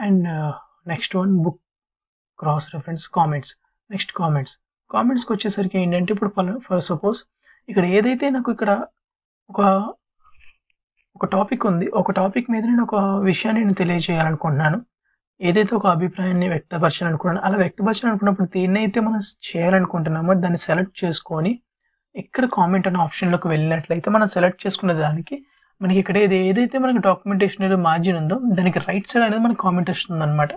And next one book cross reference comments. Next కామెంట్స్కి వచ్చేసరికి ఏంటంటే ఇప్పుడు ఫర్ సపోజ్ ఇక్కడ ఏదైతే నాకు ఇక్కడ ఒక టాపిక్ ఉంది, ఒక టాపిక్ మీద నేను ఒక విషయాన్ని నేను తెలియజేయాలనుకుంటున్నాను, ఏదైతే ఒక అభిప్రాయాన్ని వ్యక్తపరచాలనుకున్నాను, అలా వ్యక్తపరచాలనుకున్నప్పుడు దేన్నైతే మనం చేయాలనుకుంటున్నామో దాన్ని సెలెక్ట్ చేసుకొని ఇక్కడ కామెంట్ అనే ఆప్షన్లోకి వెళ్ళినట్లయితే మనం సెలెక్ట్ చేసుకున్న దానికి మనకి ఇక్కడ ఏదైతే మనకి డాక్యుమెంటేషన్ మార్జిన్ ఉందో దానికి రైట్ సైడ్ అనేది మనకి కామెంట్ వస్తుంది అనమాట.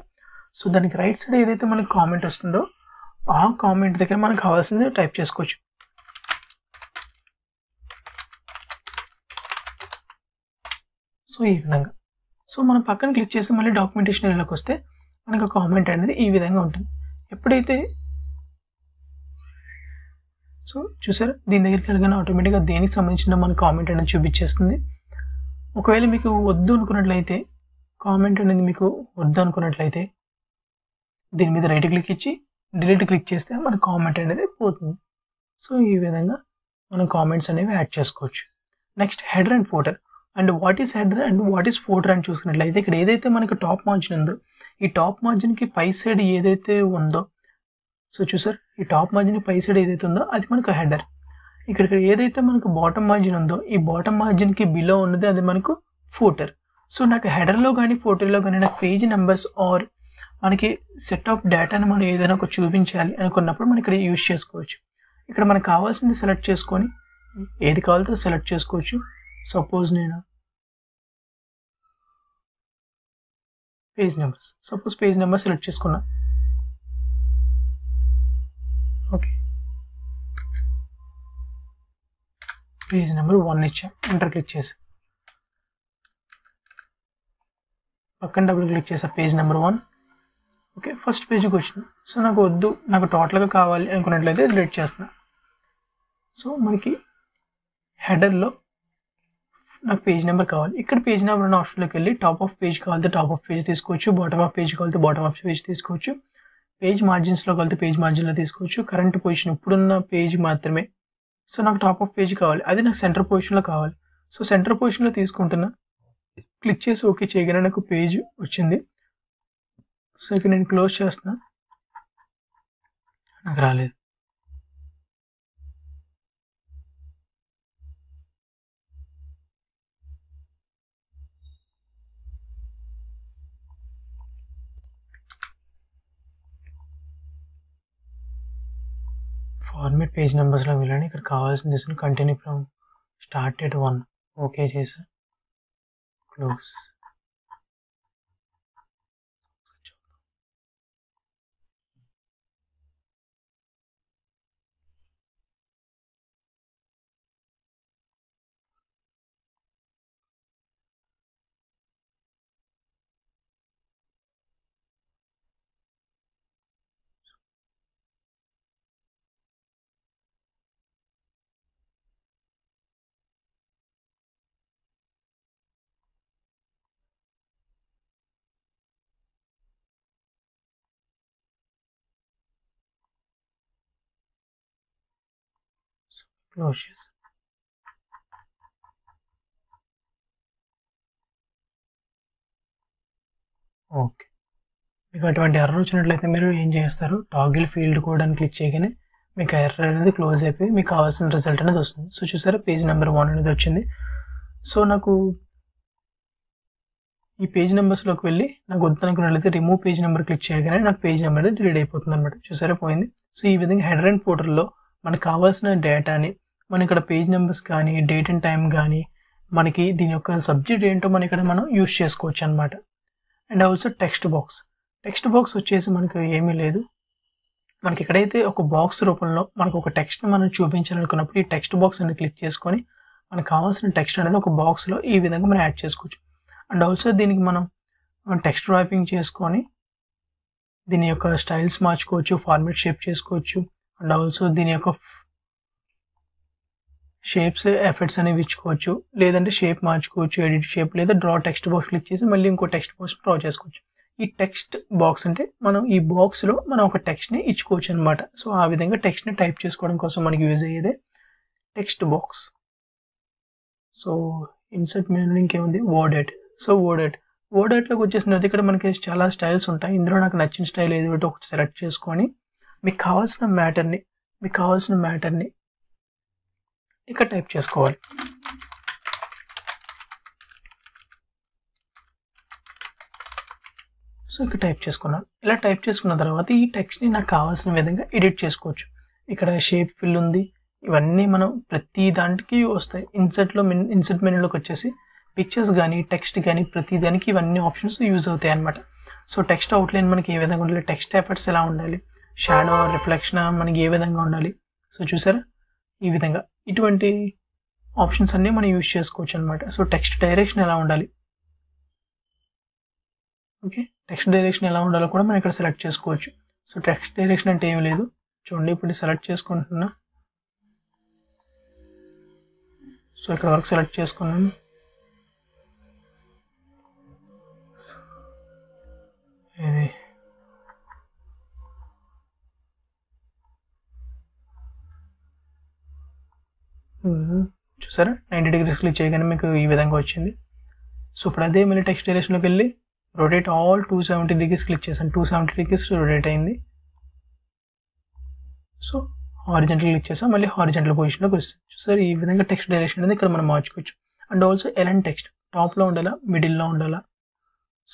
సో దానికి రైట్ సైడ్ ఏదైతే మనకి కామెంట్ వస్తుందో ఆ కామెంట్ దగ్గర మనకు కావాల్సింది టైప్ చేసుకోవచ్చు. సో ఈ విధంగా మనం పక్కన క్లిక్ చేసి మళ్ళీ డాక్యుమెంటేషన్ ఏరియాలోకి వస్తే మనకు కామెంట్ అనేది ఈ విధంగా ఉంటుంది. ఎప్పుడైతే సో చూసారా దీని దగ్గరికి వెళ్ళగానే ఆటోమేటిక్గా దేనికి సంబంధించిన మన కామెంట్ అనేది చూపించేస్తుంది. ఒకవేళ మీకు వద్దు అనుకున్నట్లయితే, కామెంట్ అనేది మీకు వద్దు అనుకున్నట్లయితే దీని మీద రైట్ క్లిక్ ఇచ్చి డిలీట్ క్లిక్ చేస్తే మన కామెంట్ అనేది పోతుంది. సో ఈ విధంగా మనం కామెంట్స్ అనేవి యాడ్ చేసుకోవచ్చు. Next header and footer. And what is header and what is footer అని చూసుకున్నట్లయితే ఇక్కడ ఏదైతే మనకు టాప్ మార్జిన్ ఉందో ఈ టాప్ మార్జిన్కి పై సైడ్ ఏదైతే ఉందో, సో చూసారు ఈ టాప్ మార్జిన్ పై సైడ్ ఏదైతే ఉందో అది మనకు హెడర్. ఇక్కడ ఏదైతే మనకు బాటమ్ మార్జిన్ ఉందో ఈ బాటమ్ మార్జిన్కి బిలో ఉన్నది అది మనకు ఫోటర్. సో నాకు హెడర్లో కానీ ఫోటోలో కానీ నాకు పేజ్ నెంబర్స్ ఆర్ మనకి సెట్ ఆఫ్ డేటాని మనం ఏదైనా ఒక చూపించాలి అనుకున్నప్పుడు మనం ఇక్కడ యూజ్ చేసుకోవచ్చు. ఇక్కడ మనకు కావాల్సింది సెలెక్ట్ చేసుకొని ఏది కావాలో సెలెక్ట్ చేసుకోవచ్చు. సపోజ్ నేను పేజ్ నెంబర్ సెలెక్ట్ చేసుకున్నా. ఓకే, పేజ్ నెంబర్ 1 ఇచ్చా, ఎంటర్ క్లిక్ చేసి పక్కన డబుల్ క్లిక్ చేసా, పేజ్ నెంబర్ 1. ఓకే, ఫస్ట్ పేజ్కి వచ్చింది. సో నాకు వద్దు, నాకు టోటల్గా కావాలి అనుకున్నట్లయితే డిలీట్ చేస్తున్నా. సో మనకి హెడర్లో నాకు పేజ్ నెంబర్ కావాలి, ఇక్కడ పేజ్ నెంబర్ ఉన్న ఆప్షన్లోకి వెళ్ళి టాప్ ఆఫ్ పేజ్ కావాలితే టాప్ ఆఫ్ పేజ్ తీసుకోవచ్చు, బాటమ్ ఆఫ్ పేజ్ కావాలితే బాటమ్ ఆఫ్ పేజ్ తీసుకోవచ్చు, పేజ్ మార్జిన్స్లో కావాలితే పేజ్ మార్జిన్లో తీసుకోవచ్చు. కరెంట్ పొజిషన్ ఇప్పుడున్న పేజ్ మాత్రమే. సో నాకు టాప్ ఆఫ్ పేజ్ కావాలి, అది నాకు సెంటర్ పొజిషన్లో కావాలి. సో సెంటర్ పొజిషన్లో తీసుకుంటున్నా, క్లిక్ చేసి ఓకే చేయగానే నాకు పేజ్ వచ్చింది. సో ఇక నేను క్లోజ్ చేస్తున్నా, నాకు రాలేదు. ఫార్మేట్ పేజ్ నెంబర్స్లో వెళ్ళండి, ఇక్కడ కావాల్సిన తీసుకుని continue from start at 1 okay చేసా, క్లోజ్. క్లోజ్ చేసి ఓకే. మీకు అటువంటి ఎర్రర్ వచ్చినట్లయితే మీరు ఏం చేస్తారు, టాగిల్ ఫీల్డ్ కోడ్ అని క్లిక్ చేయగానే మీకు ఎర్రర్ అనేది క్లోజ్ అయిపోయి మీకు కావాల్సిన రిజల్ట్ అనేది వస్తుంది. సో చూసారా పేజ్ నెంబర్ 1 అనేది వచ్చింది. సో నాకు ఈ పేజ్ నెంబర్స్లోకి వెళ్ళి నాకు వద్దనుకున్నట్లయితే రిమూవ్ పేజ్ నెంబర్ క్లిక్ చేయగానే నాకు పేజ్ నెంబర్ అనేది డిలీట్ అయిపోతుంది అనమాట. చూసారా పోయింది. సో ఈ విధంగా హెడర్ అండ్ ఫోటర్లో మనకు కావాల్సిన డేటాని మనం ఇక్కడ పేజ్ నెంబర్స్ కానీ డేట్ అండ్ టైం కానీ మనకి దీని యొక్క సబ్జెక్ట్ ఏంటో మనం ఇక్కడ మనం యూజ్ చేసుకోవచ్చు అనమాట. అండ్ ఆల్సో టెక్స్ట్ బాక్స్ వచ్చేసి మనకు ఏమీ లేదు, మనకి ఎక్కడైతే ఒక బాక్స్ రూపంలో మనకు ఒక టెక్స్ట్ని మనం చూపించాలనుకున్నప్పుడు ఈ టెక్స్ట్ బాక్స్ అనేది క్లిక్ చేసుకొని మనకు కావాల్సిన టెక్స్ట్ అనేది ఒక బాక్స్లో ఈ విధంగా మనం యాడ్ చేసుకోవచ్చు. అండ్ ఆల్సో దీనికి మనం టెక్స్ట్ ర్యాపింగ్ చేసుకొని దీని యొక్క స్టైల్స్ మార్చుకోవచ్చు, ఫార్మేట్ షేప్ చేసుకోవచ్చు. అండ్ ఆల్సో దీని యొక్క షేప్స్ ఎఫెక్ట్స్ అనేవి ఇచ్చుకోవచ్చు, లేదంటే షేప్ మార్చుకోవచ్చు, ఎడిట్ షేప్, లేదా డ్రా టెక్స్ట్ బాక్స్ క్లిక్ చేసి మళ్ళీ ఇంకో టెక్స్ట్ బాక్స్ డ్రా చేసుకోవచ్చు. ఈ టెక్స్ట్ బాక్స్ అంటే మనం ఈ బాక్స్లో మనం ఒక టెక్స్ట్ని ఇచ్చుకోవచ్చు అనమాట. సో ఆ విధంగా టెక్స్ట్ని టైప్ చేసుకోవడం కోసం మనకి యూజ్ అయ్యేదే text box. So insert menu ఇంకేముంది, word edit. So word edit word ఆర్ట్లోకి వచ్చేసిన తర్వాత ఇక్కడ మనకి చాలా స్టైల్స్ ఉంటాయి. ఇందులో నాకు నచ్చిన స్టైల్ ఏదో ఒకటి సెలెక్ట్ చేసుకొని మీకు కావాల్సిన మ్యాటర్ని ఇక్కడ టైప్ చేసుకోవాలి. సో ఇక్కడ టైప్ చేసుకున్నాను. ఇలా టైప్ చేసుకున్న తర్వాత ఈ టెక్స్ట్ని నాకు కావాల్సిన విధంగా ఎడిట్ చేసుకోవచ్చు. ఇక్కడ షేప్ ఫిల్ ఉంది. ఇవన్నీ మనం ప్రతి దానికి వస్తాయి. ఇన్సర్ట్ మెనూలోకి వచ్చేసి పిక్చర్స్ కానీ టెక్స్ట్ కానీ ప్రతి దానికి ఇవన్నీ ఆప్షన్స్ యూజ్ అవుతాయి అన్నమాట. సో టెక్స్ట్ అవుట్లైన్ మనకి ఏ విధంగా ఉండాలి, టెక్స్ట్ ఎఫెక్ట్స్ ఎలా ఉండాలి, షాడో రిఫ్లెక్షన్ మనకి ఏ విధంగా ఉండాలి. సో చూసారా ఈ విధంగా ఇటువంటి ఆప్షన్స్ అన్నీ మనం యూజ్ చేసుకోవచ్చు అనమాట. సో టెక్స్ట్ డైరెక్షన్ ఎలా ఉండాలి, ఓకే, టెక్స్ట్ డైరెక్షన్ ఎలా ఉండాలో కూడా మనం ఇక్కడ సెలెక్ట్ చేసుకోవచ్చు. సో టెక్స్ట్ డైరెక్షన్ అంటే ఏమి లేదు, చూడండి ఇప్పుడు సెలెక్ట్ చేసుకుంటున్నా. సో ఇక్కడ వరకు సెలెక్ట్ చేసుకున్నాను. ఇది చూసారా 90 degrees క్లిక్ చేయగానే మీకు ఈ విధంగా వచ్చింది. సో ఇప్పుడు అదే మళ్ళీ టెక్స్ట్ డైరెక్షన్లోకి వెళ్ళి రొటేట్ ఆల్ 270 degrees క్లిక్ చేశాను. 270 degrees రొటేట్ అయింది. సో హారిజంటల్ క్లిక్ చేసాం, మళ్ళీ హారిజంటల్ పొజిషన్లోకి వస్తుంది. చూసారు ఈ విధంగా టెక్స్ట్ డైరెక్షన్ అనేది ఇక్కడ మనం మార్చుకోవచ్చు. అండ్ ఆల్సో ఎలైన్ టెక్స్ట్ టాప్లో ఉండాలా, మిడిల్లో ఉండాలా,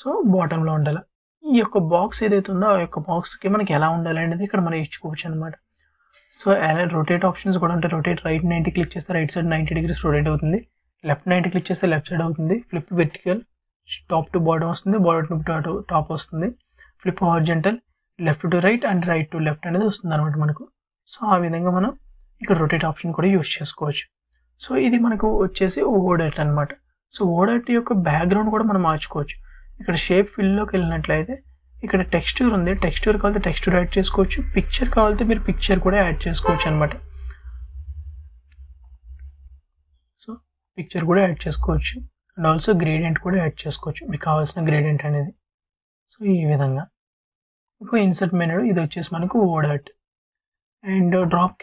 సో బాటంలో ఉండాలా. ఈ యొక్క బాక్స్ ఏదైతే ఉందో ఆ యొక్క బాక్స్కి మనకి ఎలా ఉండాలి అనేది ఇక్కడ మనం ఇచ్చుకోవచ్చు అనమాట. సో రొటేట్ ఆప్షన్స్ కూడా ఉంటాయి. రొటేట్ రైట్ 90 క్లిక్ చేస్తే రైట్ సైడ్ 90 degrees రొటేట్ అవుతుంది. లెఫ్ట్ 90 క్లిక్ చేస్తే లెఫ్ట్ సైడ్ అవుతుంది. Flip vertical top to bottom వస్తుంది, బాటమ్ టు టాప్ వస్తుంది. Flip horizontal left to right and right to left అనేది వస్తుంది అనమాట మనకు. సో ఆ విధంగా మనం ఇక్కడ రొటేట్ ఆప్షన్ కూడా యూజ్ చేసుకోవచ్చు. సో ఇది మనకు వచ్చేసి వర్డ్ ఆర్ట్ అనమాట. సో వర్డ్ ఆర్ట్ యొక్క బ్యాక్గ్రౌండ్ కూడా మనం మార్చుకోవచ్చు. ఇక్కడ షేప్ ఫిల్లోకి వెళ్ళినట్లయితే ఇక్కడ టెక్స్చర్ ఉంది. టెక్స్చర్ కావాలంటే టెక్స్చర్ యాడ్ చేసుకోవచ్చు. పిక్చర్ కావాలంటే మీరు పిక్చర్ కూడా యాడ్ చేసుకోవచ్చు అనమాట. సో పిక్చర్ కూడా యాడ్ చేసుకోవచ్చు. అండ్ ఆల్సో గ్రేడియంట్ కూడా యాడ్ చేసుకోవచ్చు, మీకు కావాల్సిన గ్రేడియంట్ అనేది. సో ఈ విధంగా ఇప్పుడు ఇన్సర్ట్ మెనూ ఇది వచ్చేసి మనకు word art. And drop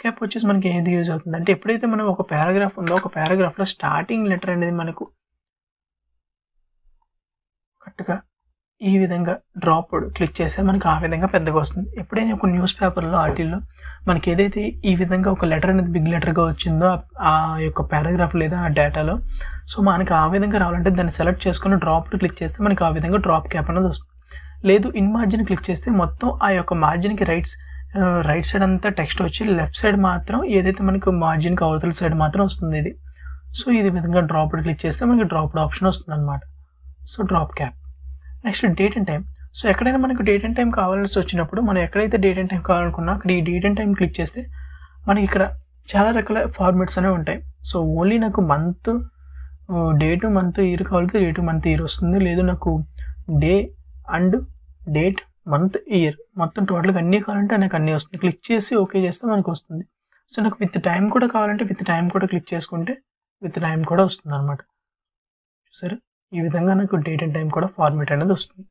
cap వచ్చేసి మనకి ఏది యూజ్ అవుతుంది అంటే ఎప్పుడైతే మనం ఒక పారాగ్రాఫ్ ఉందో ఒక పారాగ్రాఫ్లో స్టార్టింగ్ లెటర్ అనేది మనకు కరెక్ట్గా ఈ విధంగా డ్రాప్ క్లిక్ చేస్తే మనకి ఆ విధంగా పెద్దగా వస్తుంది. ఎప్పుడైనా ఒక న్యూస్ పేపర్లో వాటిల్లో మనకి ఏదైతే ఈ విధంగా ఒక లెటర్ అనేది బిగ్ లెటర్గా వచ్చిందో ఆ యొక్క పారాగ్రాఫ్ లేదా ఆ డేటాలో, సో మనకి ఆ విధంగా రావాలంటే దాన్ని సెలెక్ట్ చేసుకుని డ్రాప్ క్లిక్ చేస్తే మనకి ఆ విధంగా డ్రాప్ క్యాప్ అనేది వస్తుంది. లేదు ఇన్ మార్జిన్ క్లిక్ చేస్తే మొత్తం ఆ యొక్క మార్జిన్కి రైట్ సైడ్ అంతా టెక్స్ట్ వచ్చి లెఫ్ట్ సైడ్ మాత్రం ఏదైతే మనకు మార్జిన్కి అవతల సైడ్ మాత్రం వస్తుంది ఇది. సో ఇది విధంగా డ్రాప్ క్లిక్ చేస్తే మనకి డ్రాప్ ఆప్షన్ వస్తుంది అనమాట. So drop cap. Next date and time. So ఎక్కడైనా మనకు డేట్ అండ్ టైం కావాల్సి వచ్చినప్పుడు మనం ఎక్కడైతే డేట్ అండ్ టైం కావాలనుకున్నా అక్కడ ఈ డేట్ అండ్ టైం క్లిక్ చేస్తే మనకి ఇక్కడ చాలా రకాల ఫార్మాట్స్ అనేవి ఉంటాయి. సో ఓన్లీ నాకు మంత్ డేట్ మంత్ ఇయర్ కావాలంటే డేట్ మంత్ ఇయర్ వస్తుంది. లేదు నాకు day and date month year మొత్తం టోటల్గా అన్నీ కావాలంటే నాకు అన్నీ వస్తుంది. క్లిక్ చేసి ఓకే చేస్తే మనకు వస్తుంది. సో నాకు విత్ టైం కూడా కావాలంటే విత్ టైం కూడా క్లిక్ చేసుకుంటే విత్ టైం కూడా వస్తుంది అనమాట. సరే ఈ విధంగా నాకు డేట్ అండ్ టైం కూడా ఫార్మాట్ అనేది వస్తుంది.